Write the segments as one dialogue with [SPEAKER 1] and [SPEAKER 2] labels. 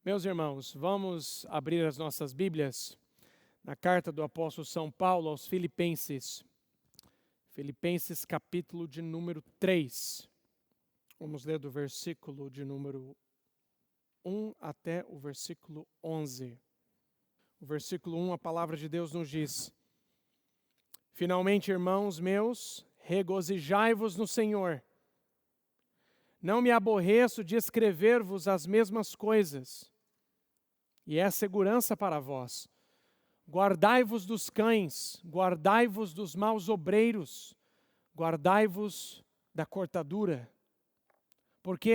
[SPEAKER 1] Meus irmãos, vamos abrir as nossas Bíblias na carta do apóstolo São Paulo aos Filipenses. Filipenses capítulo de número 3. Vamos ler do versículo de número 1 até o versículo 11. O versículo 1, a palavra de Deus nos diz: Finalmente, irmãos meus, regozijai-vos no Senhor. Não me aborreço de escrever-vos as mesmas coisas, e é segurança para vós. Guardai-vos dos cães, guardai-vos dos maus obreiros, guardai-vos da cortadura. Porque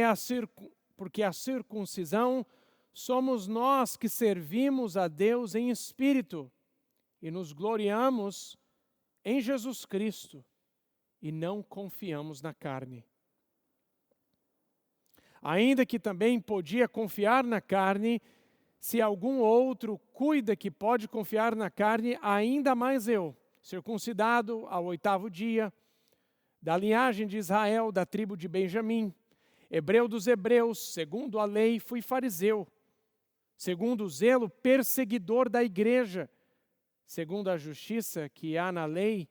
[SPEAKER 1] a circuncisão somos nós que servimos a Deus em espírito e nos gloriamos em Jesus Cristo e não confiamos na carne. Ainda que também podia confiar na carne, se algum outro cuida que pode confiar na carne, ainda mais eu, circuncidado ao 8º dia, da linhagem de Israel, da tribo de Benjamim, hebreu dos hebreus, segundo a lei, fui fariseu, segundo o zelo, perseguidor da igreja, segundo a justiça que há na lei,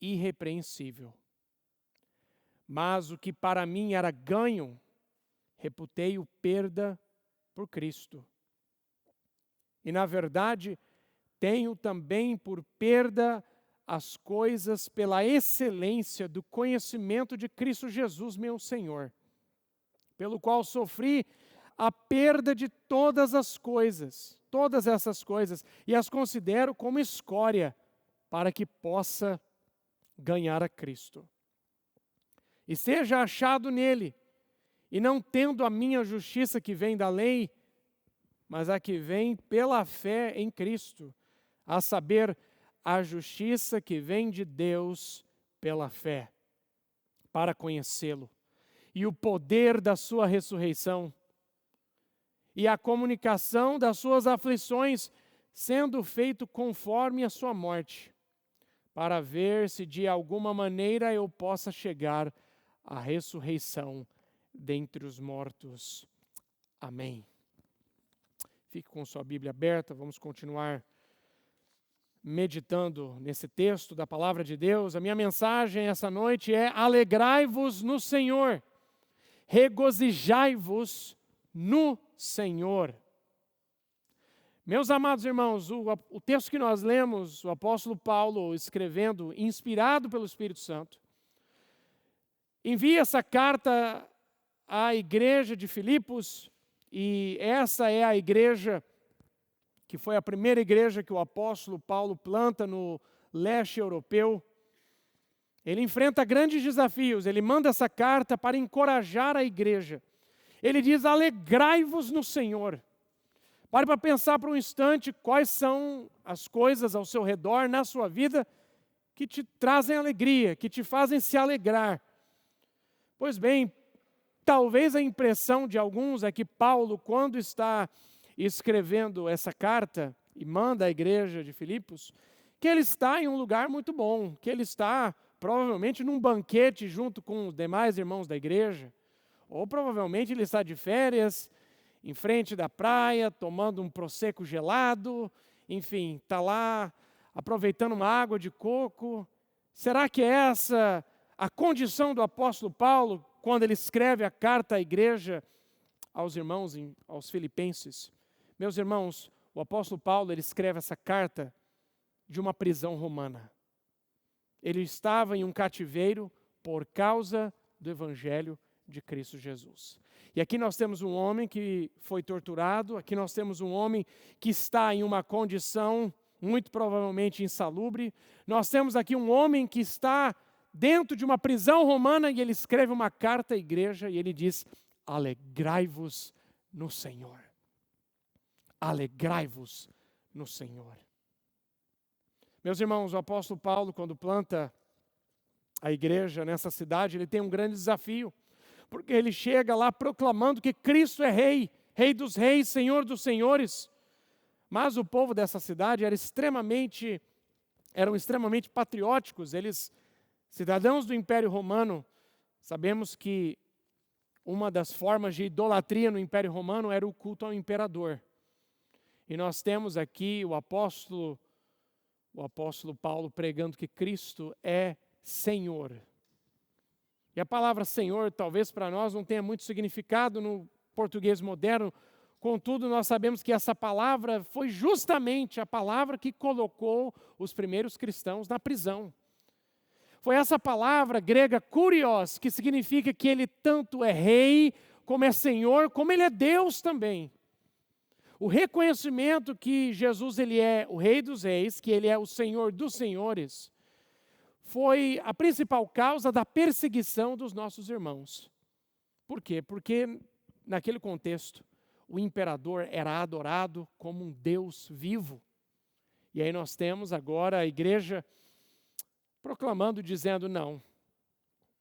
[SPEAKER 1] irrepreensível. Mas o que para mim era ganho, reputei-o perda por Cristo. E, na verdade, tenho também por perda as coisas pela excelência do conhecimento de Cristo Jesus, meu Senhor, pelo qual sofri a perda de todas essas coisas, e as considero como escória, para que possa ganhar a Cristo. E seja achado nele, e não tendo a minha justiça que vem da lei, mas a que vem pela fé em Cristo, a saber, a justiça que vem de Deus pela fé, para conhecê-lo, e o poder da sua ressurreição, e a comunicação das suas aflições, sendo feito conforme a sua morte, para ver se de alguma maneira eu possa chegar à ressurreição dentre os mortos. Amém. Fique com sua Bíblia aberta, vamos continuar meditando nesse texto da palavra de Deus. A minha mensagem essa noite é: alegrai-vos no Senhor, regozijai-vos no Senhor. Meus amados irmãos, o texto que nós lemos, o apóstolo Paulo escrevendo, inspirado pelo Espírito Santo, envia essa carta à igreja de Filipos, e essa é a igreja que foi a primeira igreja que o apóstolo Paulo planta no leste europeu. Ele enfrenta grandes desafios, ele manda essa carta para encorajar a igreja. Ele diz: alegrai-vos no Senhor. Pare para pensar por um instante quais são as coisas ao seu redor, na sua vida, que te trazem alegria, que te fazem se alegrar. Pois bem, talvez a impressão de alguns é que Paulo, quando está escrevendo essa carta e manda à igreja de Filipos, que ele está em um lugar muito bom, que ele está provavelmente num banquete junto com os demais irmãos da igreja, ou provavelmente ele está de férias, em frente da praia, tomando um prosecco gelado, enfim, está lá aproveitando uma água de coco. Será que é essa a condição do apóstolo Paulo quando ele escreve a carta à igreja aos irmãos, aos filipenses? Meus irmãos, o apóstolo Paulo, ele escreve essa carta de uma prisão romana. Ele estava em um cativeiro por causa do evangelho de Cristo Jesus. E aqui nós temos um homem que foi torturado, aqui nós temos um homem que está em uma condição muito provavelmente insalubre. Nós temos aqui um homem que está dentro de uma prisão romana, e ele escreve uma carta à igreja e ele diz: alegrai-vos no Senhor. Alegrai-vos no Senhor. Meus irmãos, o apóstolo Paulo, quando planta a igreja nessa cidade, ele tem um grande desafio, porque ele chega lá proclamando que Cristo é Rei, Rei dos reis, Senhor dos senhores. Mas o povo dessa cidade eram extremamente patrióticos, eles, cidadãos do Império Romano. Sabemos que uma das formas de idolatria no Império Romano era o culto ao imperador. E nós temos aqui o apóstolo Paulo pregando que Cristo é Senhor. E a palavra Senhor, talvez para nós não tenha muito significado no português moderno, contudo, nós sabemos que essa palavra foi justamente a palavra que colocou os primeiros cristãos na prisão. Foi essa palavra grega kurios, que significa que ele tanto é rei, como é senhor, como ele é Deus também. O reconhecimento que Jesus ele é o rei dos reis, que ele é o senhor dos senhores, foi a principal causa da perseguição dos nossos irmãos. Por quê? Porque naquele contexto, o imperador era adorado como um Deus vivo. E aí nós temos agora a igreja proclamando, dizendo, não,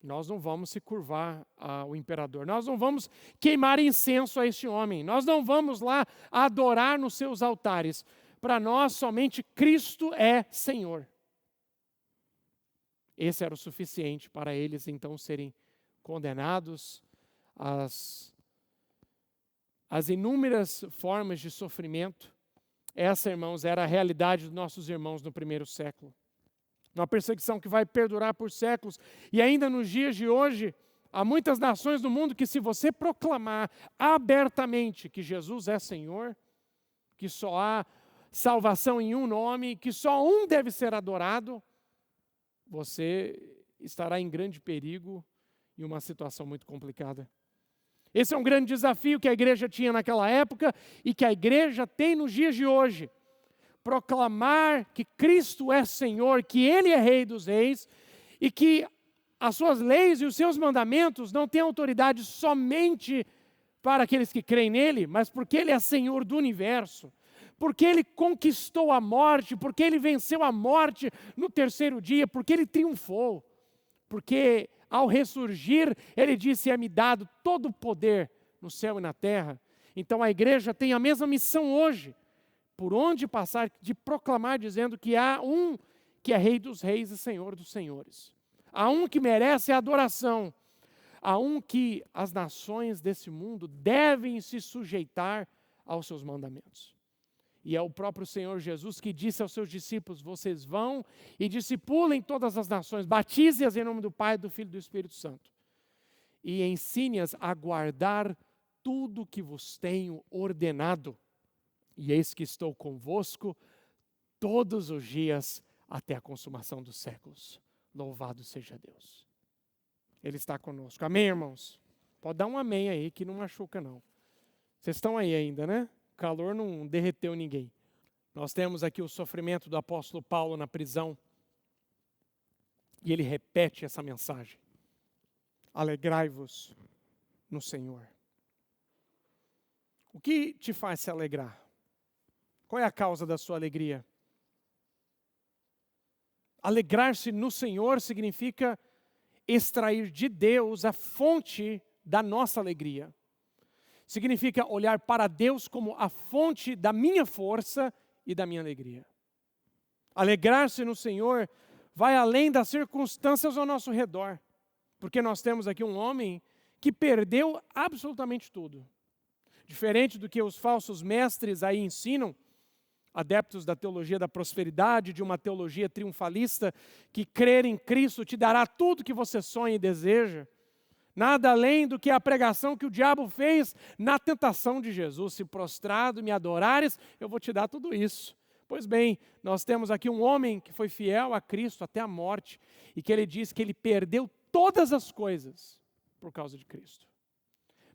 [SPEAKER 1] nós não vamos se curvar ao imperador, nós não vamos queimar incenso a este homem, nós não vamos lá adorar nos seus altares. Para nós, somente Cristo é Senhor. Esse era o suficiente para eles, então, serem condenados às inúmeras formas de sofrimento. Essa, irmãos, era a realidade dos nossos irmãos no primeiro século. Uma perseguição que vai perdurar por séculos. E ainda nos dias de hoje, há muitas nações do mundo que, se você proclamar abertamente que Jesus é Senhor, que só há salvação em um nome, que só um deve ser adorado, você estará em grande perigo e uma situação muito complicada. Esse é um grande desafio que a igreja tinha naquela época e que a igreja tem nos dias de hoje. Proclamar que Cristo é Senhor, que Ele é Rei dos Reis e que as suas leis e os seus mandamentos não têm autoridade somente para aqueles que creem nele, mas porque Ele é Senhor do universo, porque Ele conquistou a morte, porque Ele venceu a morte no terceiro dia, porque Ele triunfou, porque ao ressurgir Ele disse, é-me dado todo o poder no céu e na terra. Então a igreja tem a mesma missão hoje, por onde passar, de proclamar dizendo que há um que é Rei dos Reis e Senhor dos Senhores. Há um que merece a adoração. Há um que as nações desse mundo devem se sujeitar aos seus mandamentos. E é o próprio Senhor Jesus que disse aos seus discípulos, vocês vão e discipulem todas as nações, batize-as em nome do Pai, do Filho e do Espírito Santo. E ensine-as a guardar tudo que vos tenho ordenado. E eis que estou convosco todos os dias até a consumação dos séculos. Louvado seja Deus. Ele está conosco. Amém, irmãos? Pode dar um amém aí, que não machuca não. Vocês estão aí ainda, né? O calor não derreteu ninguém. Nós temos aqui o sofrimento do apóstolo Paulo na prisão. E ele repete essa mensagem. Alegrai-vos no Senhor. O que te faz se alegrar? Qual é a causa da sua alegria? Alegrar-se no Senhor significa extrair de Deus a fonte da nossa alegria. Significa olhar para Deus como a fonte da minha força e da minha alegria. Alegrar-se no Senhor vai além das circunstâncias ao nosso redor. Porque nós temos aqui um homem que perdeu absolutamente tudo. Diferente do que os falsos mestres aí ensinam, adeptos da teologia da prosperidade, de uma teologia triunfalista, que crer em Cristo te dará tudo que você sonha e deseja. Nada além do que a pregação que o diabo fez na tentação de Jesus. Se prostrado me adorares, eu vou te dar tudo isso. Pois bem, nós temos aqui um homem que foi fiel a Cristo até a morte, e que ele diz que ele perdeu todas as coisas por causa de Cristo.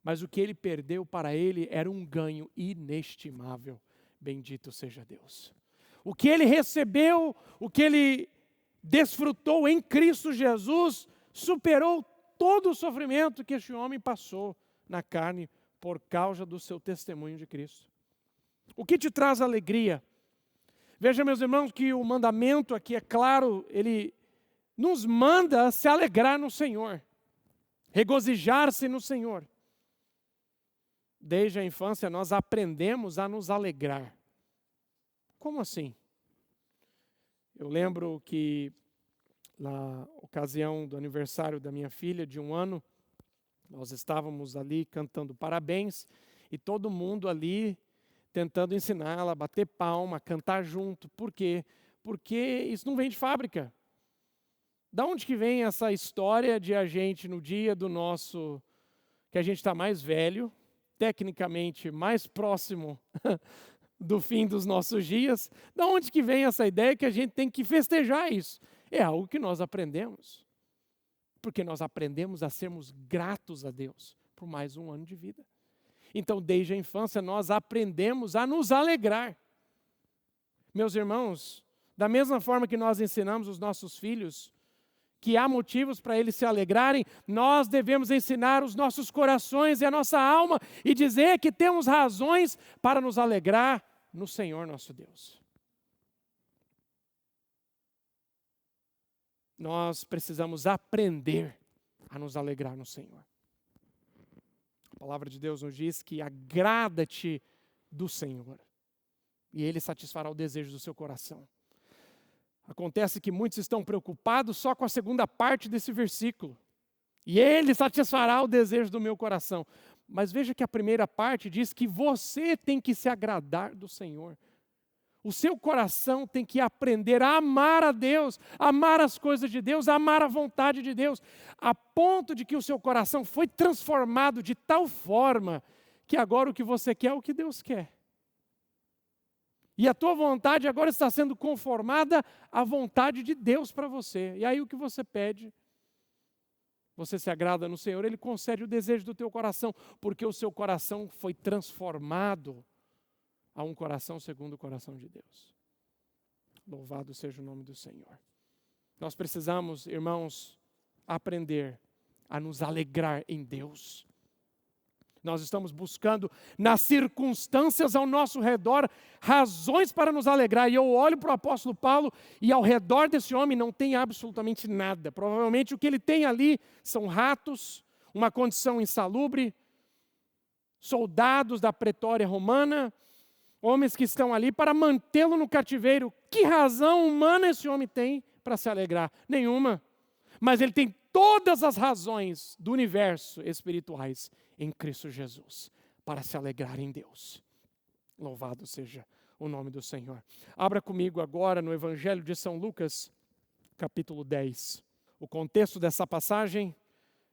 [SPEAKER 1] Mas o que ele perdeu para ele era um ganho inestimável. Bendito seja Deus. O que ele recebeu, o que ele desfrutou em Cristo Jesus, superou todo o sofrimento que este homem passou na carne por causa do seu testemunho de Cristo. O que te traz alegria? Veja, meus irmãos, que o mandamento aqui é claro, ele nos manda se alegrar no Senhor, regozijar-se no Senhor. Desde a infância nós aprendemos a nos alegrar. Como assim? Eu lembro que na ocasião do aniversário da minha filha, de 1 ano, Nós estávamos ali cantando parabéns e todo mundo ali tentando ensiná-la a bater palma, cantar junto. Por quê? Porque isso não vem de fábrica. Da onde que vem essa história de a gente, no dia do nosso, que a gente está mais velho, tecnicamente mais próximo do fim dos nossos dias, da onde que vem essa ideia que a gente tem que festejar isso? É algo que nós aprendemos. Porque nós aprendemos a sermos gratos a Deus por mais um ano de vida. Então, desde a infância, nós aprendemos a nos alegrar. Meus irmãos, da mesma forma que nós ensinamos os nossos filhos que há motivos para eles se alegrarem, nós devemos ensinar os nossos corações e a nossa alma e dizer que temos razões para nos alegrar no Senhor nosso Deus. Nós precisamos aprender a nos alegrar no Senhor. A palavra de Deus nos diz que agrada-te do Senhor e Ele satisfará o desejo do seu coração. Acontece que muitos estão preocupados só com a segunda parte desse versículo. E Ele satisfará o desejo do meu coração. Mas veja que a primeira parte diz que você tem que se agradar do Senhor. O seu coração tem que aprender a amar a Deus, amar as coisas de Deus, amar a vontade de Deus, a ponto de que o seu coração foi transformado de tal forma que agora o que você quer é o que Deus quer. E a tua vontade agora está sendo conformada à vontade de Deus para você. E aí o que você pede, você se agrada no Senhor, Ele concede o desejo do teu coração, porque o seu coração foi transformado a um coração segundo o coração de Deus. Louvado seja o nome do Senhor. Nós precisamos, irmãos, aprender a nos alegrar em Deus. Nós estamos buscando nas circunstâncias ao nosso redor razões para nos alegrar. E eu olho para o apóstolo Paulo e ao redor desse homem não tem absolutamente nada. Provavelmente o que ele tem ali são ratos, uma condição insalubre, soldados da pretória romana, homens que estão ali para mantê-lo no cativeiro. Que razão humana esse homem tem para se alegrar? Nenhuma. Mas ele tem todas as razões do universo espirituais em Cristo Jesus para se alegrar em Deus. Louvado seja o nome do Senhor. Abra comigo agora no Evangelho de São Lucas, capítulo 10. O contexto dessa passagem,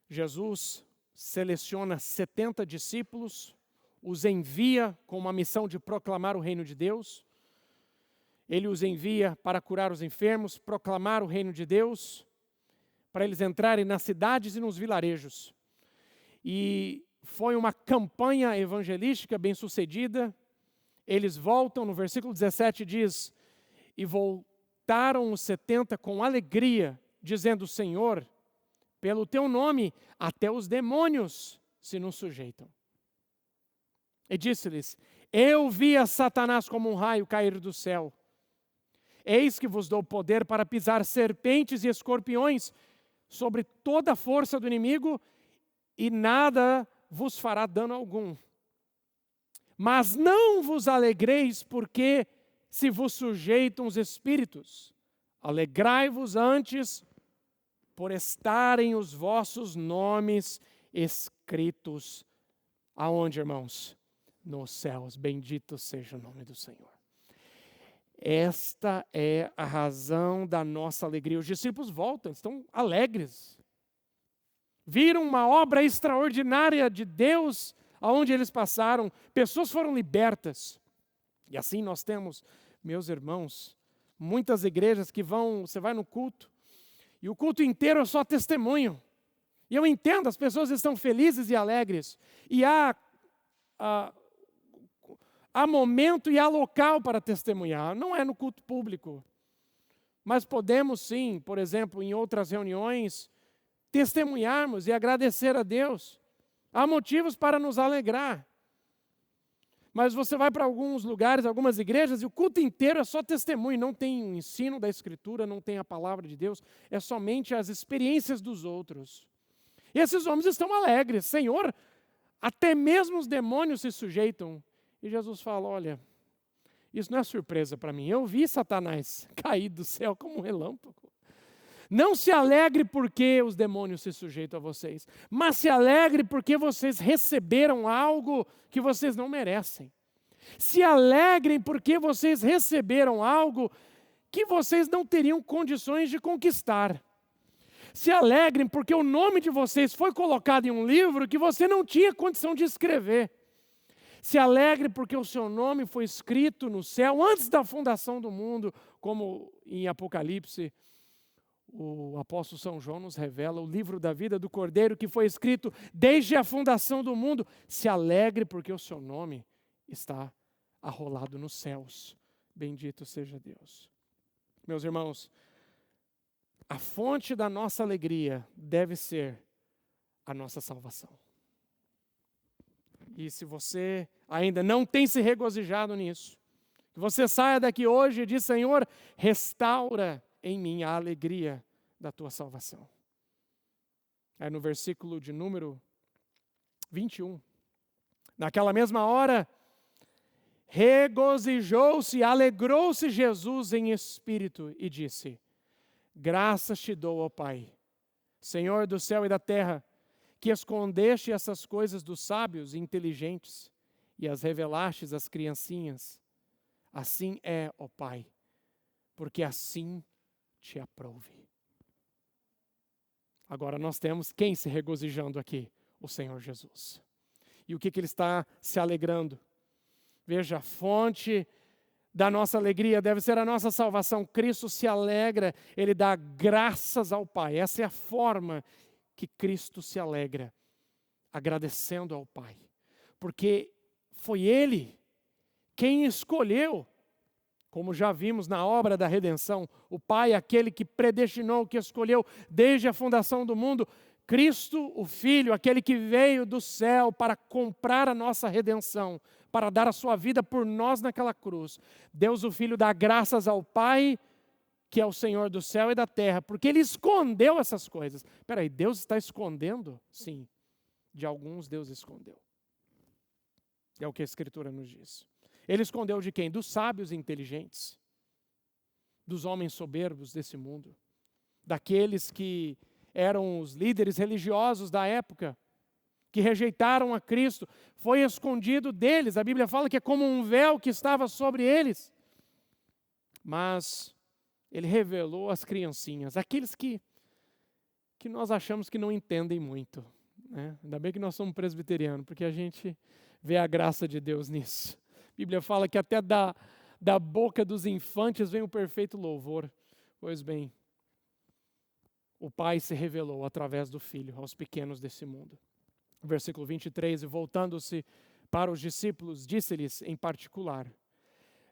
[SPEAKER 1] Jesus seleciona 70 discípulos, os envia com uma missão de proclamar o reino de Deus. Ele os envia para curar os enfermos, proclamar o reino de Deus, para eles entrarem nas cidades e nos vilarejos. E foi uma campanha evangelística bem sucedida. Eles voltam, no versículo 17 diz, e voltaram os 70 com alegria, dizendo, Senhor, pelo teu nome, até os demônios se nos sujeitam. E disse-lhes, eu vi a Satanás como um raio cair do céu. Eis que vos dou poder para pisar serpentes e escorpiões sobre toda a força do inimigo, e nada vos fará dano algum. Mas não vos alegreis porque se vos sujeitam os espíritos. Alegrai-vos antes por estarem os vossos nomes escritos. Aonde, irmãos? Nos céus. Bendito seja o nome do Senhor. Esta é a razão da nossa alegria. Os discípulos voltam, estão alegres. Viram uma obra extraordinária de Deus aonde eles passaram. Pessoas foram libertas. E assim nós temos, meus irmãos, muitas igrejas que você vai no culto, e o culto inteiro é só testemunho. E eu entendo, as pessoas estão felizes e alegres. E há momento e há local para testemunhar. Não é no culto público. Mas podemos sim, por exemplo, em outras reuniões, testemunharmos e agradecer a Deus. Há motivos para nos alegrar. Mas você vai para alguns lugares, algumas igrejas, e o culto inteiro é só testemunho. Não tem o ensino da Escritura, não tem a palavra de Deus. É somente as experiências dos outros. E esses homens estão alegres. Senhor, até mesmo os demônios se sujeitam. E Jesus fala, olha, isso não é surpresa para mim. Eu vi Satanás cair do céu como um relâmpago. Não se alegre porque os demônios se sujeitam a vocês, mas se alegre porque vocês receberam algo que vocês não merecem. Se alegrem porque vocês receberam algo que vocês não teriam condições de conquistar. Se alegrem porque o nome de vocês foi colocado em um livro que você não tinha condição de escrever. Se alegre porque o seu nome foi escrito no céu antes da fundação do mundo, como em Apocalipse, o apóstolo São João nos revela, o livro da vida do Cordeiro que foi escrito desde a fundação do mundo. Se alegre porque o seu nome está arrolado nos céus. Bendito seja Deus. Meus irmãos, a fonte da nossa alegria deve ser a nossa salvação. E se você ainda não tem se regozijado nisso, que você saia daqui hoje e diz: Senhor, restaura em mim a alegria da tua salvação. Aí no versículo de número 21, naquela mesma hora, regozijou-se, alegrou-se Jesus em espírito e disse: graças te dou, ó Pai, Senhor do céu e da terra, que escondeste essas coisas dos sábios e inteligentes e as revelastes às criancinhas. Assim é, ó Pai, porque assim te aprouve. Agora nós temos quem se regozijando aqui? O Senhor Jesus. E o que ele está se alegrando? Veja, a fonte da nossa alegria deve ser a nossa salvação. Cristo se alegra, ele dá graças ao Pai. Essa é a forma que Cristo se alegra, agradecendo ao Pai. Porque foi ele quem escolheu, como já vimos na obra da redenção, o Pai, aquele que predestinou, que escolheu desde a fundação do mundo, Cristo, o Filho, aquele que veio do céu para comprar a nossa redenção, para dar a sua vida por nós naquela cruz. Deus, o Filho, dá graças ao Pai, que é o Senhor do céu e da terra, porque Ele escondeu essas coisas. Espera aí, Deus está escondendo? Sim, de alguns Deus escondeu. É o que a Escritura nos diz. Ele escondeu de quem? Dos sábios e inteligentes, dos homens soberbos desse mundo, daqueles que eram os líderes religiosos da época, que rejeitaram a Cristo. Foi escondido deles. A Bíblia fala que é como um véu que estava sobre eles. Mas ele revelou às criancinhas, aqueles que nós achamos que não entendem muito, né? Ainda bem que nós somos presbiterianos, porque a gente vê a graça de Deus nisso. A Bíblia fala que até da boca dos infantes vem o perfeito louvor. Pois bem, o Pai se revelou através do Filho aos pequenos desse mundo. Versículo 23, e voltando-se para os discípulos, disse-lhes em particular: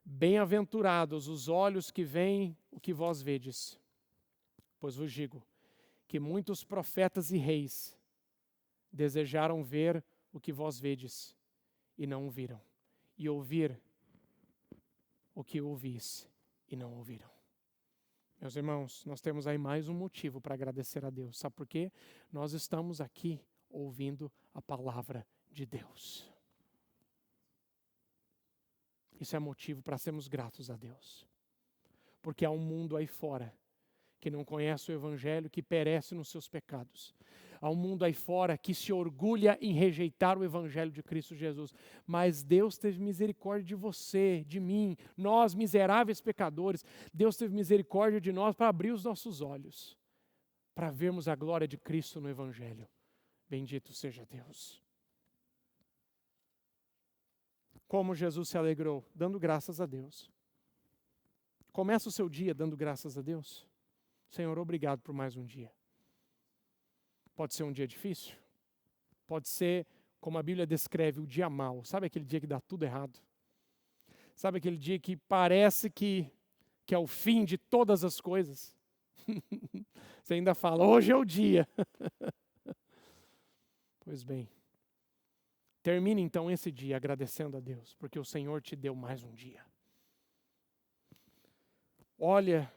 [SPEAKER 1] bem-aventurados os olhos que veem o que vós vedes, pois vos digo que muitos profetas e reis desejaram ver o que vós vedes e não o viram, e ouvir o que ouvis e não ouviram. Meus irmãos, nós temos aí mais um motivo para agradecer a Deus. Sabe por quê? Nós estamos aqui ouvindo a palavra de Deus. Isso é motivo para sermos gratos a Deus. Porque há um mundo aí fora que não conhece o Evangelho, que perece nos seus pecados. Há um mundo aí fora que se orgulha em rejeitar o Evangelho de Cristo Jesus. Mas Deus teve misericórdia de você, de mim, nós miseráveis pecadores. Deus teve misericórdia de nós para abrir os nossos olhos, para vermos a glória de Cristo no Evangelho. Bendito seja Deus. Como Jesus se alegrou? Dando graças a Deus. Começa o seu dia dando graças a Deus. Senhor, obrigado por mais um dia. Pode ser um dia difícil. Pode ser, como a Bíblia descreve, o dia mau. Sabe aquele dia que dá tudo errado? Sabe aquele dia que parece que é o fim de todas as coisas? Você ainda fala, hoje é o dia. Pois bem, termine então esse dia agradecendo a Deus, porque o Senhor te deu mais um dia. Olha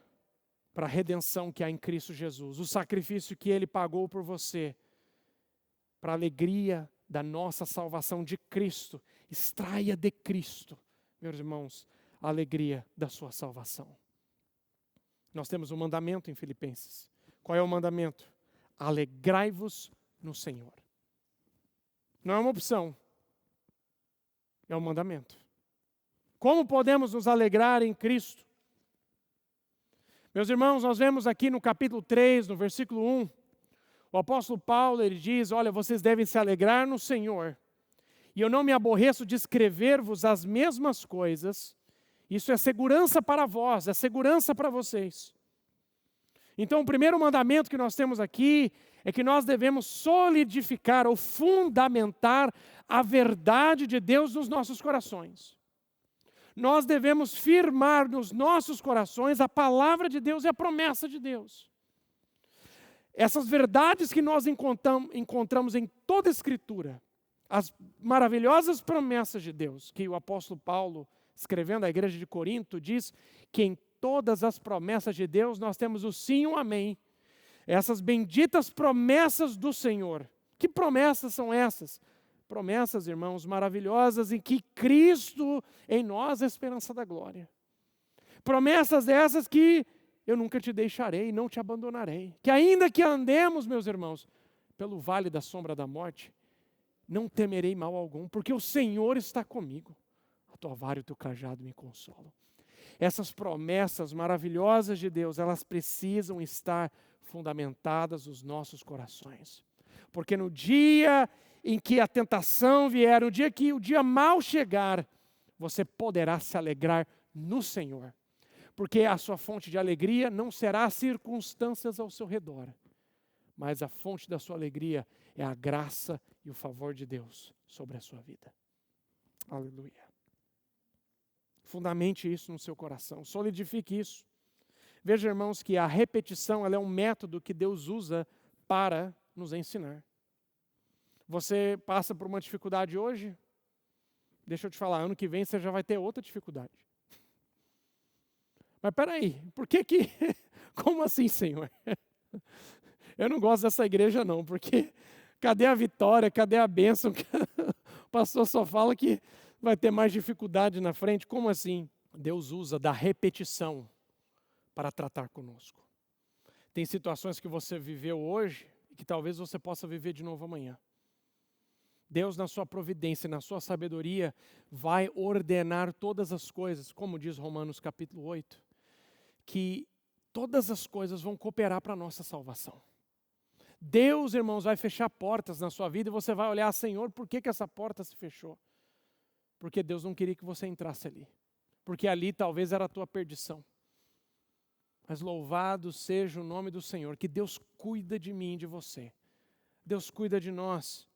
[SPEAKER 1] para a redenção que há em Cristo Jesus, o sacrifício que Ele pagou por você, para a alegria da nossa salvação de Cristo. Extraia de Cristo, meus irmãos, a alegria da sua salvação. Nós temos um mandamento em Filipenses. Qual é o mandamento? Alegrai-vos no Senhor. Não é uma opção, é um mandamento. Como podemos nos alegrar em Cristo? Meus irmãos, nós vemos aqui no capítulo 3, no versículo 1, o apóstolo Paulo, ele diz, olha, vocês devem se alegrar no Senhor. E eu não me aborreço de escrever-vos as mesmas coisas. Isso é segurança para vós, é segurança para vocês. Então, o primeiro mandamento que nós temos aqui é que nós devemos solidificar ou fundamentar a verdade de Deus nos nossos corações. Nós devemos firmar nos nossos corações a palavra de Deus e a promessa de Deus. Essas verdades que nós encontramos em toda a Escritura, as maravilhosas promessas de Deus, que o apóstolo Paulo, escrevendo à igreja de Corinto, diz que em todas as promessas de Deus nós temos o sim e o amém. Essas benditas promessas do Senhor. Que promessas são essas? Promessas, irmãos, maravilhosas em que Cristo em nós é a esperança da glória. Promessas essas que eu nunca te deixarei, não te abandonarei. Que ainda que andemos, meus irmãos, pelo vale da sombra da morte, não temerei mal algum, porque o Senhor está comigo. A tua vara e o teu cajado me consolam. Essas promessas maravilhosas de Deus, elas precisam estar fundamentadas nos nossos corações. Porque no dia em que a tentação vier, no dia que o dia mal chegar, você poderá se alegrar no Senhor. Porque a sua fonte de alegria não será as circunstâncias ao seu redor, mas a fonte da sua alegria é a graça e o favor de Deus sobre a sua vida. Aleluia. Fundamente isso no seu coração, solidifique isso. Veja, irmãos, que a repetição ela é um método que Deus usa para nos ensinar. Você passa por uma dificuldade hoje? Deixa eu te falar, ano que vem você já vai ter outra dificuldade. Mas peraí, por que que... Como assim, Senhor? Eu não gosto dessa igreja não, porque cadê a vitória, cadê a bênção? O pastor só fala que vai ter mais dificuldade na frente. Como assim? Deus usa da repetição para tratar conosco. Tem situações que você viveu hoje e que talvez você possa viver de novo amanhã. Deus, na sua providência, na sua sabedoria, vai ordenar todas as coisas, como diz Romanos capítulo 8, que todas as coisas vão cooperar para a nossa salvação. Deus, irmãos, vai fechar portas na sua vida e você vai olhar, Senhor, por que essa porta se fechou? Porque Deus não queria que você entrasse ali. Porque ali talvez era a tua perdição. Mas louvado seja o nome do Senhor, que Deus cuida de mim e de você. Deus cuida de nós.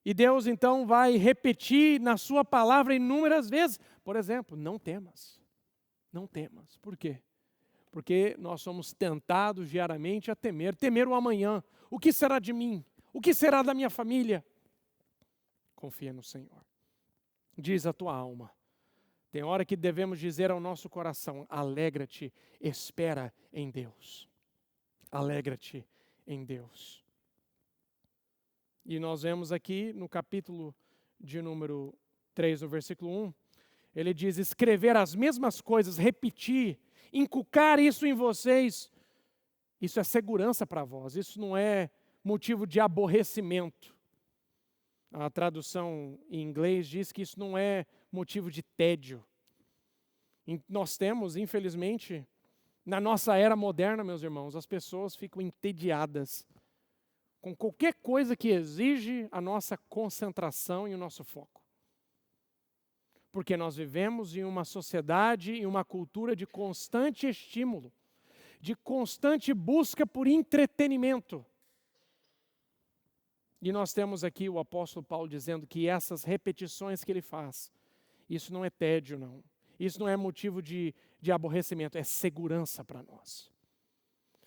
[SPEAKER 1] E Deus então vai repetir na sua palavra inúmeras vezes. Por exemplo, não temas. Não temas. Por quê? Porque nós somos tentados diariamente a temer. Temer o amanhã. O que será de mim? O que será da minha família? Confia no Senhor. Diz a tua alma. Tem hora que devemos dizer ao nosso coração, alegra-te, espera em Deus. Alegra-te em Deus. E nós vemos aqui no capítulo de número 3, no versículo 1, ele diz, escrever as mesmas coisas, repetir, inculcar isso em vocês, isso é segurança para vós, isso não é motivo de aborrecimento. A tradução em inglês diz que isso não é motivo de tédio. Nós temos, infelizmente, na nossa era moderna, meus irmãos, as pessoas ficam entediadas com qualquer coisa que exige a nossa concentração e o nosso foco. Porque nós vivemos em uma sociedade e uma cultura de constante estímulo, de constante busca por entretenimento. E nós temos aqui o apóstolo Paulo dizendo que essas repetições que ele faz, isso não é tédio, não. Isso não é motivo de aborrecimento, é segurança para nós.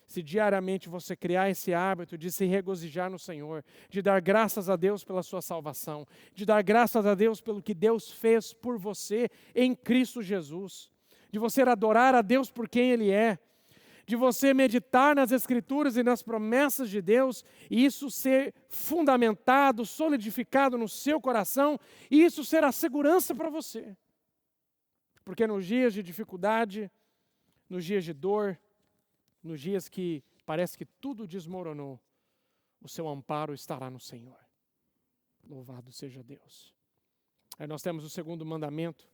[SPEAKER 1] Se diariamente você criar esse hábito de se regozijar no Senhor, de dar graças a Deus pela sua salvação, de dar graças a Deus pelo que Deus fez por você em Cristo Jesus, de você adorar a Deus por quem Ele é, de você meditar nas Escrituras e nas promessas de Deus, e isso ser fundamentado, solidificado no seu coração, e isso será segurança para você. Porque nos dias de dificuldade, nos dias de dor, nos dias que parece que tudo desmoronou, o seu amparo estará no Senhor. Louvado seja Deus. Aí nós temos o segundo mandamento,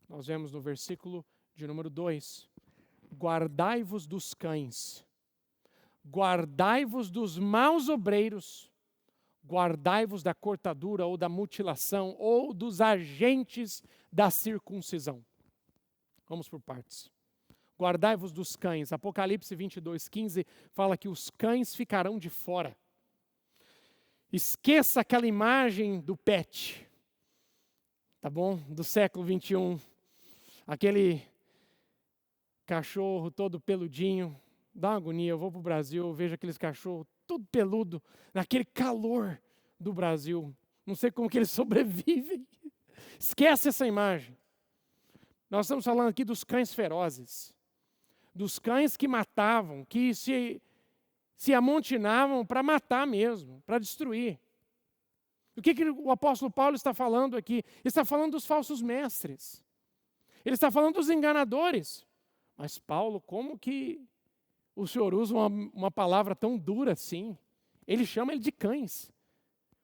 [SPEAKER 1] nós vemos no versículo de número 2. Guardai-vos dos cães, guardai-vos dos maus obreiros, guardai-vos da cortadura ou da mutilação ou dos agentes da circuncisão. Vamos por partes. Guardai-vos dos cães. Apocalipse 22:15 fala que os cães ficarão de fora. Esqueça aquela imagem do pet, tá bom? Do século 21. Aquele cachorro todo peludinho. Dá uma agonia, eu vou para o Brasil, eu vejo aqueles cachorros tudo peludo, naquele calor do Brasil. Não sei como que eles sobrevivem. Esquece essa imagem. Nós estamos falando aqui dos cães ferozes. Dos cães que matavam, que se amontinavam para matar mesmo, para destruir. O que o apóstolo Paulo está falando aqui? Ele está falando dos falsos mestres. Ele está falando dos enganadores. Mas Paulo, como que o senhor usa uma palavra tão dura assim? Ele chama ele de cães.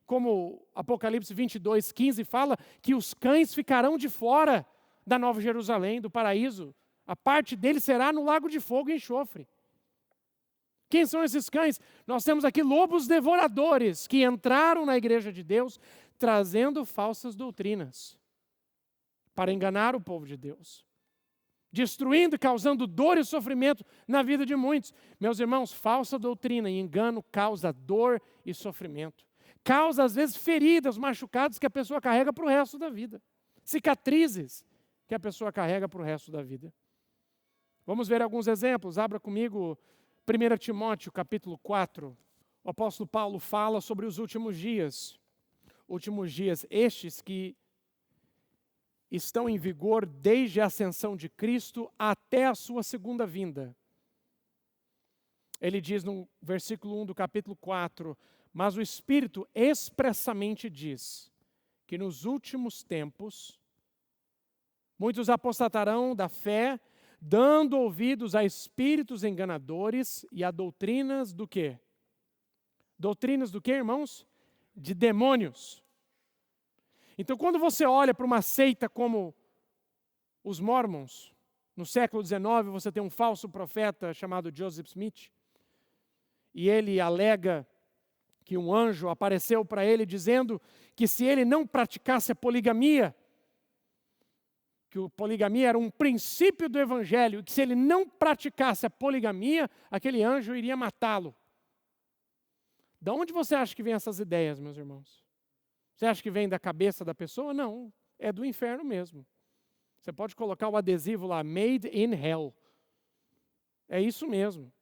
[SPEAKER 1] Como Apocalipse 22:15 fala que os cães ficarão de fora da Nova Jerusalém, do paraíso. A parte deles será no lago de fogo e enxofre. Quem são esses cães? Nós temos aqui lobos devoradores que entraram na igreja de Deus trazendo falsas doutrinas para enganar o povo de Deus. Destruindo e causando dor e sofrimento na vida de muitos. Meus irmãos, falsa doutrina e engano causa dor e sofrimento. Causa, às vezes, feridas, machucados que a pessoa carrega para o resto da vida. Cicatrizes que a pessoa carrega para o resto da vida. Vamos ver alguns exemplos. Abra comigo 1 Timóteo, capítulo 4. O apóstolo Paulo fala sobre os últimos dias. Últimos dias estes que estão em vigor desde a ascensão de Cristo até a sua segunda vinda. Ele diz no versículo 1 do capítulo 4, mas o Espírito expressamente diz que nos últimos tempos muitos apostatarão da fé, dando ouvidos a espíritos enganadores e a doutrinas do quê? Doutrinas do quê, irmãos? De demônios. Então, quando você olha para uma seita como os Mormons, no século XIX, você tem um falso profeta chamado Joseph Smith, e ele alega que um anjo apareceu para ele dizendo que se ele não praticasse a poligamia, que a poligamia era um princípio do evangelho, e que se ele não praticasse a poligamia, aquele anjo iria matá-lo. De onde você acha que vem essas ideias, meus irmãos? Você acha que vem da cabeça da pessoa? Não, é do inferno mesmo. Você pode colocar o adesivo lá, Made in Hell. É isso mesmo.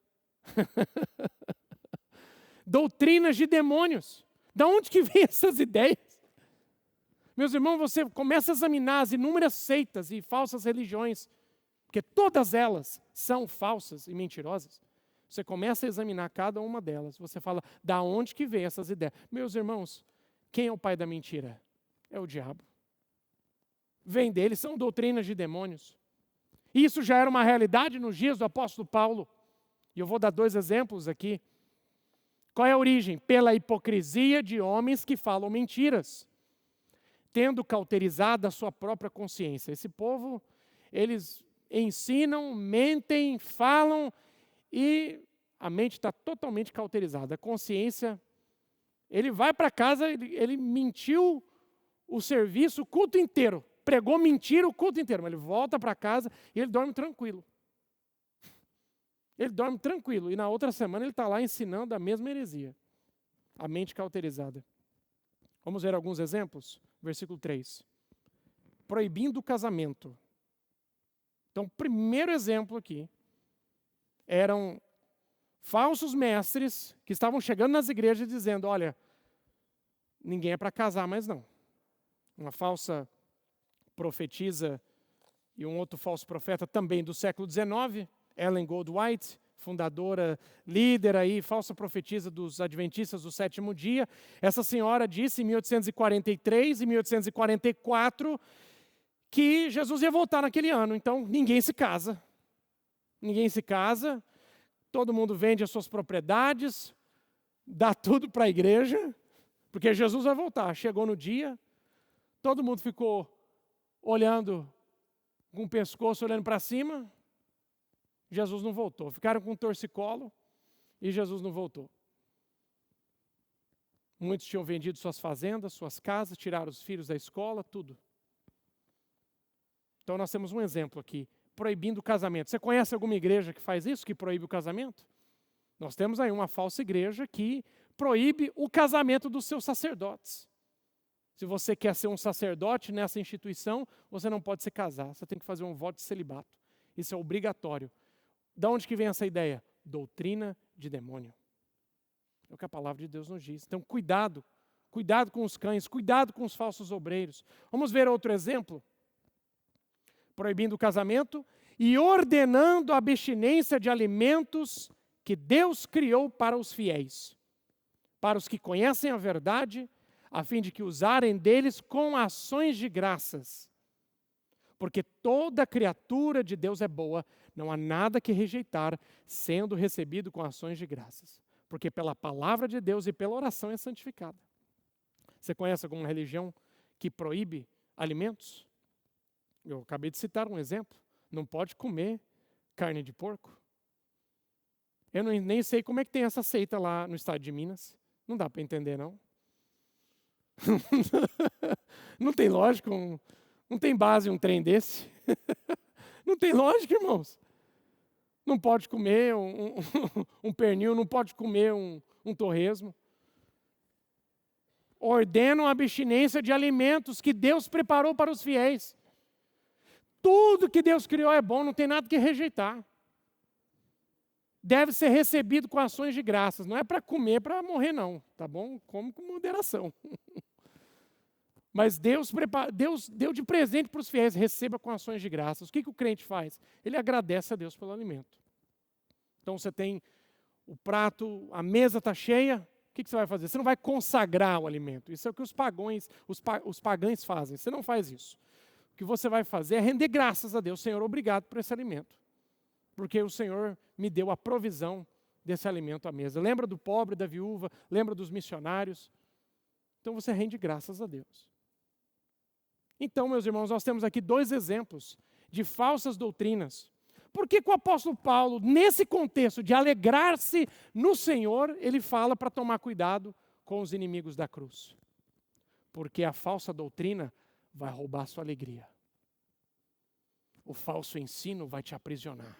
[SPEAKER 1] Doutrinas de demônios. De onde que vem essas ideias? Meus irmãos, você começa a examinar as inúmeras seitas e falsas religiões, porque todas elas são falsas e mentirosas. Você começa a examinar cada uma delas. Você fala, da onde que vem essas ideias? Meus irmãos, quem é o pai da mentira? É o diabo. Vem dele, são doutrinas de demônios. Isso já era uma realidade nos dias do apóstolo Paulo. E eu vou dar 2 exemplos aqui. Qual é a origem? Pela hipocrisia de homens que falam mentiras, tendo cauterizado a sua própria consciência. Esse povo, eles ensinam, mentem, falam e a mente está totalmente cauterizada. A consciência, ele vai para casa, ele mentiu o serviço o culto inteiro. Pregou mentira o culto inteiro, mas ele volta para casa e ele dorme tranquilo. Ele dorme tranquilo. E na outra semana ele está lá ensinando a mesma heresia. A mente cauterizada. Vamos ver alguns exemplos? Versículo 3. Proibindo o casamento. Então, o primeiro exemplo aqui eram falsos mestres que estavam chegando nas igrejas dizendo, olha, ninguém é para casar mais não. Uma falsa profetisa e um outro falso profeta também do século XIX, Ellen Goldwhite, fundadora, líder aí, falsa profetisa dos adventistas do sétimo dia. Essa senhora disse em 1843 e 1844 que Jesus ia voltar naquele ano. Então, ninguém se casa. Ninguém se casa. todo mundo vende as suas propriedades, dá tudo para a igreja, porque Jesus vai voltar. Chegou no dia, todo mundo ficou olhando com o pescoço, olhando para cima, Jesus não voltou. Ficaram com um torcicolo e Jesus não voltou. Muitos tinham vendido suas fazendas, suas casas, tiraram os filhos da escola, tudo. Então nós temos um exemplo aqui, proibindo o casamento. Você conhece alguma igreja que faz isso, que proíbe o casamento? Nós temos aí uma falsa igreja que proíbe o casamento dos seus sacerdotes. Se você quer ser um sacerdote nessa instituição, você não pode se casar, você tem que fazer um voto de celibato. Isso é obrigatório. De onde que vem essa ideia? Doutrina de demônio. É o que a palavra de Deus nos diz. Então, cuidado com os cães, cuidado com os falsos obreiros. Vamos ver outro exemplo? Proibindo o casamento e ordenando a abstinência de alimentos que Deus criou para os fiéis, para os que conhecem a verdade, a fim de que usarem deles com ações de graças. Porque toda criatura de Deus é boa, não há nada que rejeitar, sendo recebido com ações de graças. Porque pela palavra de Deus e pela oração é santificada. Você conhece alguma religião que proíbe alimentos? Eu acabei de citar um exemplo. Não pode comer carne de porco. Eu nem sei como é que tem essa seita lá no estado de Minas. Não dá para entender, não. Não tem lógica, não tem base um trem desse. Não tem lógica, irmãos. Não pode comer um pernil, não pode comer um torresmo. Ordenam a abstinência de alimentos que Deus preparou para os fiéis. Tudo que Deus criou é bom, não tem nada que rejeitar. Deve ser recebido com ações de graças. Não é para comer, para morrer não, tá bom? Come com moderação. Mas Deus deu de presente para os fiéis, receba com ações de graças. O que o crente faz? Ele agradece a Deus pelo alimento. Então você tem o prato, a mesa está cheia, o que você vai fazer? Você não vai consagrar o alimento. Isso é o que os pagãos fazem. Você não faz isso. O que você vai fazer é render graças a Deus. Senhor, obrigado por esse alimento. Porque o Senhor me deu a provisão desse alimento à mesa. Lembra do pobre, da viúva, lembra dos missionários. Então você rende graças a Deus. Então, meus irmãos, nós temos aqui dois exemplos de falsas doutrinas. Por que o apóstolo Paulo, nesse contexto de alegrar-se no Senhor, ele fala para tomar cuidado com os inimigos da cruz? Porque a falsa doutrina vai roubar a sua alegria. O falso ensino vai te aprisionar.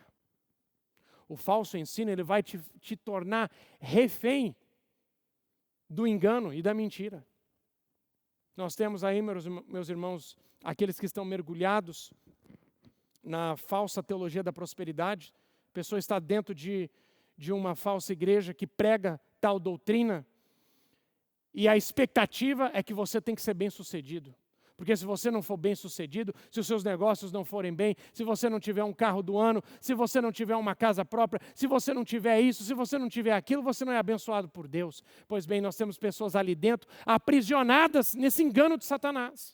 [SPEAKER 1] O falso ensino ele vai te tornar refém do engano e da mentira. Nós temos aí, meus irmãos, aqueles que estão mergulhados na falsa teologia da prosperidade. A pessoa está dentro de uma falsa igreja que prega tal doutrina e a expectativa é que você tem que ser bem-sucedido. Porque se você não for bem-sucedido, se os seus negócios não forem bem, se você não tiver um carro do ano, se você não tiver uma casa própria, se você não tiver isso, se você não tiver aquilo, você não é abençoado por Deus. Pois bem, nós temos pessoas ali dentro aprisionadas nesse engano de Satanás.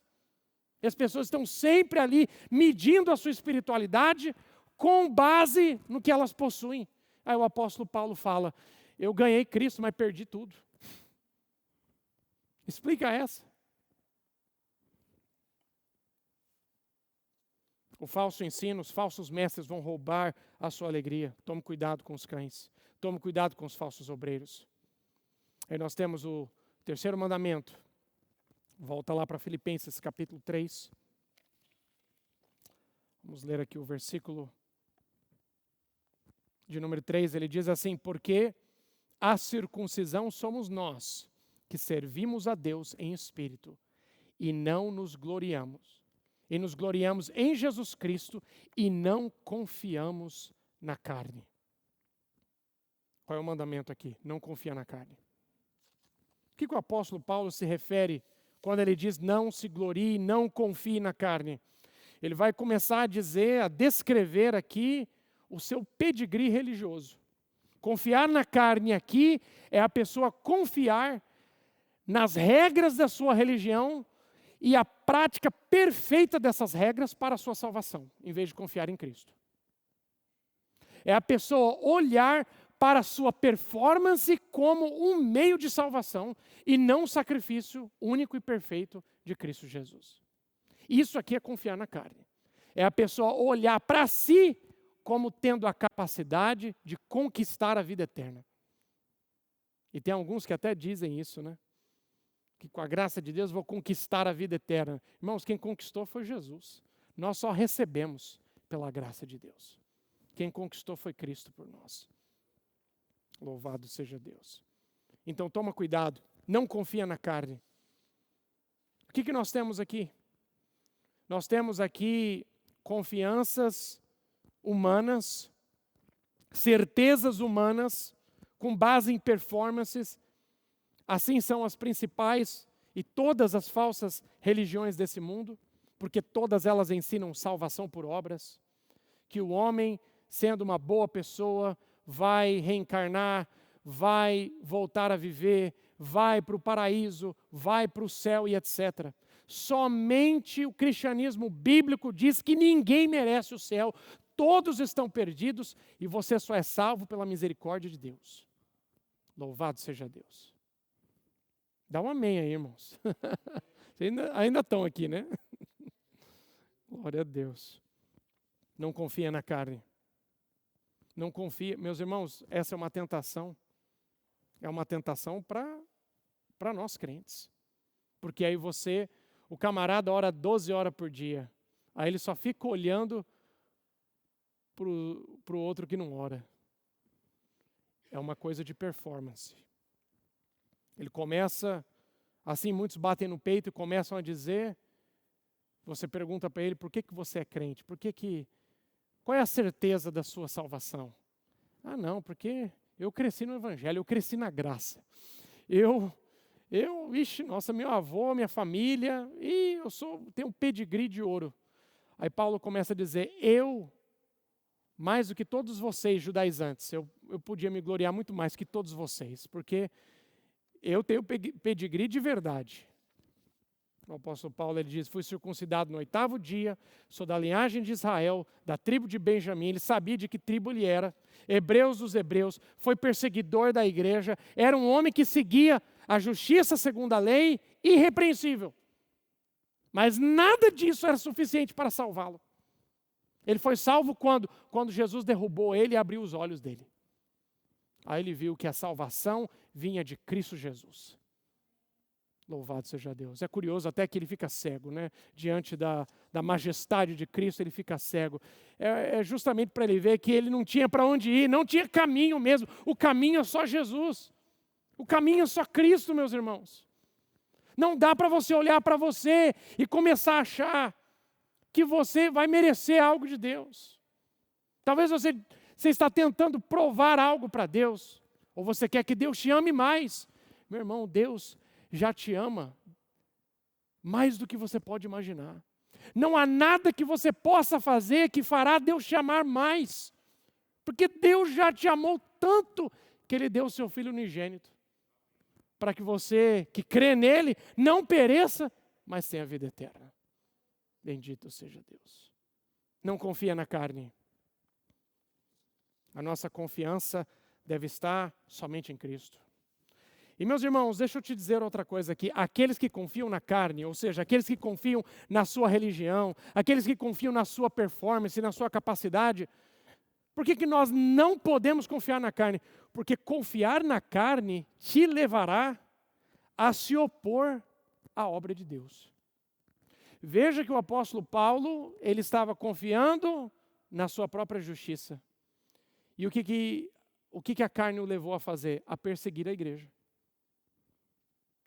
[SPEAKER 1] E as pessoas estão sempre ali medindo a sua espiritualidade com base no que elas possuem. Aí o apóstolo Paulo fala, eu ganhei Cristo, mas perdi tudo. Explica essa. O falso ensino, os falsos mestres vão roubar a sua alegria. Tome cuidado com os cães. Tome cuidado com os falsos obreiros. Aí nós temos o terceiro mandamento. Volta lá para Filipenses capítulo 3. Vamos ler aqui o versículo de número 3. Ele diz assim, porque a circuncisão somos nós, que servimos a Deus em espírito, e não nos gloriamos. E nos gloriamos em Jesus Cristo e não confiamos na carne. Qual é o mandamento aqui? Não confia na carne. O que o apóstolo Paulo se refere quando ele diz não se glorie, não confie na carne? Ele vai começar a dizer, a descrever aqui o seu pedigree religioso. Confiar na carne aqui é a pessoa confiar nas regras da sua religião e a prática perfeita dessas regras para a sua salvação, em vez de confiar em Cristo. É a pessoa olhar para a sua performance como um meio de salvação e não um sacrifício único e perfeito de Cristo Jesus. Isso aqui é confiar na carne. É a pessoa olhar para si como tendo a capacidade de conquistar a vida eterna. E tem alguns que até dizem isso, né? Que com a graça de Deus vou conquistar a vida eterna. Irmãos, quem conquistou foi Jesus. Nós só recebemos pela graça de Deus. Quem conquistou foi Cristo por nós. Louvado seja Deus. Então toma cuidado, não confia na carne. O que nós temos aqui? Nós temos aqui confianças humanas, certezas humanas, com base em performances. Assim são as principais e todas as falsas religiões desse mundo, porque todas elas ensinam salvação por obras, que o homem, sendo uma boa pessoa, vai reencarnar, vai voltar a viver, vai para o paraíso, vai para o céu e etc. Somente o cristianismo bíblico diz que ninguém merece o céu, todos estão perdidos e você só é salvo pela misericórdia de Deus. Louvado seja Deus. Dá um amém aí, irmãos. Ainda estão aqui, né? Glória a Deus. Não confia na carne. Não confia. Meus irmãos, essa é uma tentação. É uma tentação para nós crentes. Porque aí o camarada ora 12 horas por dia. Aí ele só fica olhando para o outro que não ora. É uma coisa de performance. Ele começa, assim muitos batem no peito e começam a dizer, você pergunta para ele, por que você é crente? Qual é a certeza da sua salvação? Ah não, porque eu cresci no Evangelho, eu cresci na graça. Meu avô, minha família, e tenho um pedigree de ouro. Aí Paulo começa a dizer, mais do que todos vocês judaizantes, eu podia me gloriar muito mais que todos vocês, porque eu tenho pedigree de verdade. O apóstolo Paulo ele diz, fui circuncidado no 8º dia, sou da linhagem de Israel, da tribo de Benjamim, ele sabia de que tribo ele era, hebreus dos hebreus, foi perseguidor da igreja, era um homem que seguia a justiça segundo a lei, irrepreensível. Mas nada disso era suficiente para salvá-lo. Ele foi salvo quando Jesus derrubou ele e abriu os olhos dele. Aí ele viu que a salvação vinha de Cristo Jesus. Louvado seja Deus. É curioso até que ele fica cego, né? Diante da majestade de Cristo, ele fica cego. É justamente para ele ver que ele não tinha para onde ir, não tinha caminho mesmo. O caminho é só Jesus. O caminho é só Cristo, meus irmãos. Não dá para você olhar para você e começar a achar que você vai merecer algo de Deus. Talvez você está tentando provar algo para Deus, ou você quer que Deus te ame mais. Meu irmão, Deus já te ama mais do que você pode imaginar. Não há nada que você possa fazer que fará Deus te amar mais. Porque Deus já te amou tanto que Ele deu o seu Filho unigênito. Para que você que crê nele não pereça, mas tenha vida eterna. Bendito seja Deus. Não confia na carne. A nossa confiança deve estar somente em Cristo. E meus irmãos, deixa eu te dizer outra coisa aqui. Aqueles que confiam na carne, ou seja, aqueles que confiam na sua religião, aqueles que confiam na sua performance, na sua capacidade, por que nós não podemos confiar na carne? Porque confiar na carne te levará a se opor à obra de Deus. Veja que o apóstolo Paulo, ele estava confiando na sua própria justiça. E o que a carne o levou a fazer? A perseguir a igreja.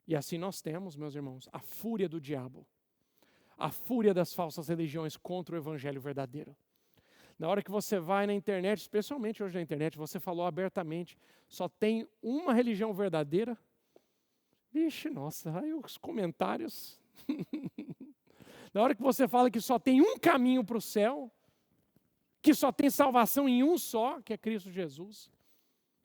[SPEAKER 1] E assim nós temos, meus irmãos, a fúria do diabo, a fúria das falsas religiões contra o evangelho verdadeiro. Na hora que você vai na internet, especialmente hoje na internet, você falou abertamente, só tem uma religião verdadeira. Vixe, nossa, aí os comentários. Na hora que você fala que só tem um caminho para o céu, que só tem salvação em um só, que é Cristo Jesus,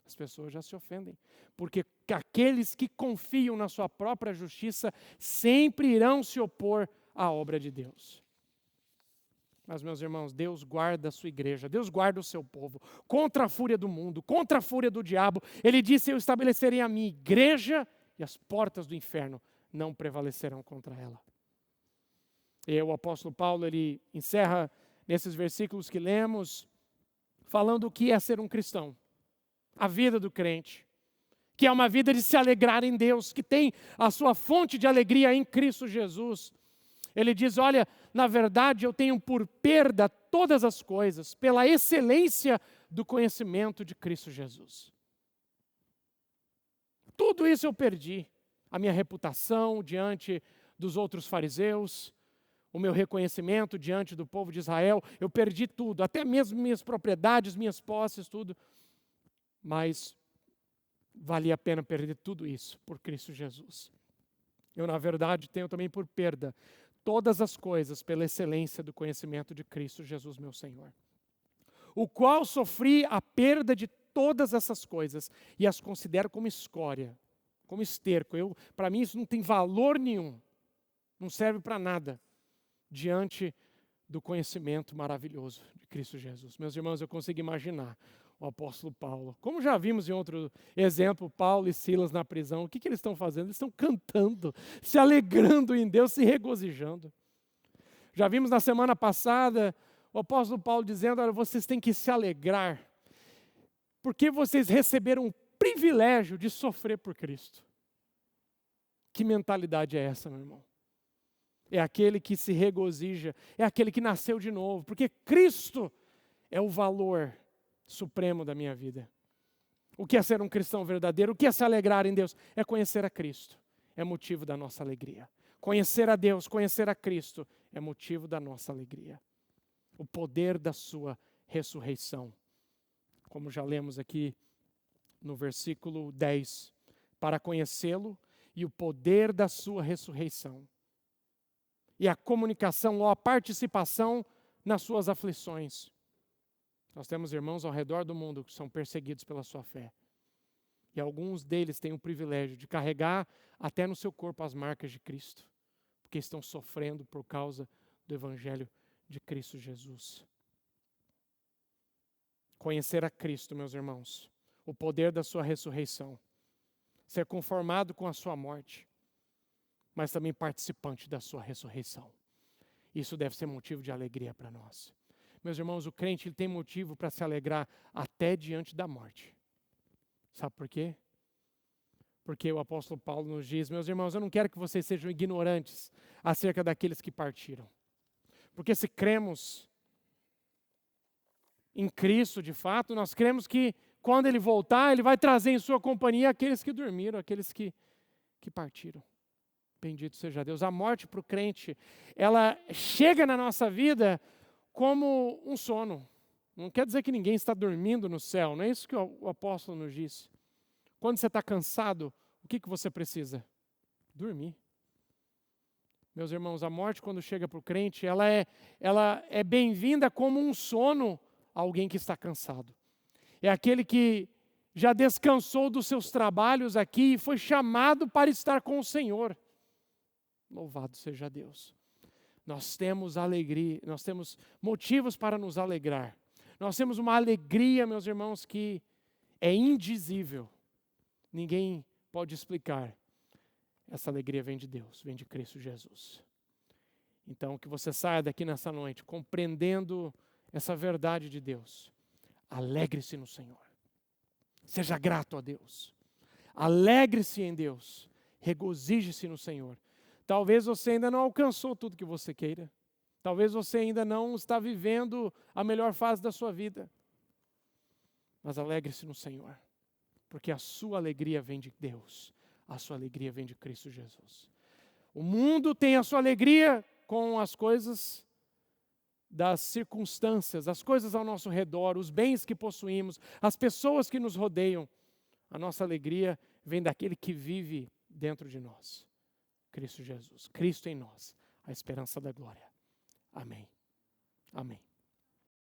[SPEAKER 1] as pessoas já se ofendem. Porque aqueles que confiam na sua própria justiça sempre irão se opor à obra de Deus. Mas, meus irmãos, Deus guarda a sua igreja, Deus guarda o seu povo contra a fúria do mundo, contra a fúria do diabo. Ele disse: eu estabelecerei a minha igreja e as portas do inferno não prevalecerão contra ela. E o apóstolo Paulo, ele encerra nesses versículos que lemos, falando o que é ser um cristão, a vida do crente, que é uma vida de se alegrar em Deus, que tem a sua fonte de alegria em Cristo Jesus. Ele diz: olha, na verdade eu tenho por perda todas as coisas, pela excelência do conhecimento de Cristo Jesus. Tudo isso eu perdi, a minha reputação diante dos outros fariseus, o meu reconhecimento diante do povo de Israel, eu perdi tudo, até mesmo minhas propriedades, minhas posses, tudo. Mas valia a pena perder tudo isso por Cristo Jesus. Eu, na verdade, tenho também por perda todas as coisas pela excelência do conhecimento de Cristo Jesus, meu Senhor, o qual sofri a perda de todas essas coisas e as considero como escória, como esterco. Para mim isso não tem valor nenhum, não serve para nada diante do conhecimento maravilhoso de Cristo Jesus. Meus irmãos, eu consigo imaginar o apóstolo Paulo, como já vimos em outro exemplo, Paulo e Silas na prisão. O que eles estão fazendo? Eles estão cantando, se alegrando em Deus, se regozijando. Já vimos na semana passada o apóstolo Paulo dizendo: olha, vocês têm que se alegrar, porque vocês receberam o privilégio de sofrer por Cristo. Que mentalidade é essa, meu irmão? É aquele que se regozija, é aquele que nasceu de novo, porque Cristo é o valor supremo da minha vida. O que é ser um cristão verdadeiro? O que é se alegrar em Deus? É conhecer a Cristo, é motivo da nossa alegria. Conhecer a Deus, conhecer a Cristo é motivo da nossa alegria. O poder da sua ressurreição. Como já lemos aqui no versículo 10, para conhecê-lo e o poder da sua ressurreição. E a comunicação ou a participação nas suas aflições. Nós temos irmãos ao redor do mundo que são perseguidos pela sua fé. E alguns deles têm o privilégio de carregar até no seu corpo as marcas de Cristo, porque estão sofrendo por causa do Evangelho de Cristo Jesus. Conhecer a Cristo, meus irmãos, o poder da sua ressurreição, ser conformado com a sua morte, mas também participante da sua ressurreição. Isso deve ser motivo de alegria para nós. Meus irmãos, o crente ele tem motivo para se alegrar até diante da morte. Sabe por quê? Porque o apóstolo Paulo nos diz: meus irmãos, eu não quero que vocês sejam ignorantes acerca daqueles que partiram. Porque se cremos em Cristo de fato, nós cremos que quando Ele voltar, Ele vai trazer em sua companhia aqueles que dormiram, aqueles que partiram. Bendito seja Deus. A morte para o crente, ela chega na nossa vida como um sono. Não quer dizer que ninguém está dormindo no céu, não é isso que o apóstolo nos diz. Quando você está cansado, o que você precisa? Dormir. Meus irmãos, a morte quando chega para o crente, ela é bem-vinda como um sono a alguém que está cansado. É aquele que já descansou dos seus trabalhos aqui e foi chamado para estar com o Senhor. Louvado seja Deus. Nós temos alegria, nós temos motivos para nos alegrar. Nós temos uma alegria, meus irmãos, que é indizível. Ninguém pode explicar. Essa alegria vem de Deus, vem de Cristo Jesus. Então, que você saia daqui nessa noite compreendendo essa verdade de Deus. Alegre-se no Senhor. Seja grato a Deus. Alegre-se em Deus. Regozije-se no Senhor. Talvez você ainda não alcançou tudo que você queira. Talvez você ainda não está vivendo a melhor fase da sua vida. Mas alegre-se no Senhor. Porque a sua alegria vem de Deus. A sua alegria vem de Cristo Jesus. O mundo tem a sua alegria com as coisas das circunstâncias, as coisas ao nosso redor, os bens que possuímos, as pessoas que nos rodeiam. A nossa alegria vem daquele que vive dentro de nós. Cristo Jesus. Cristo em nós, a esperança da glória. Amém. Amém.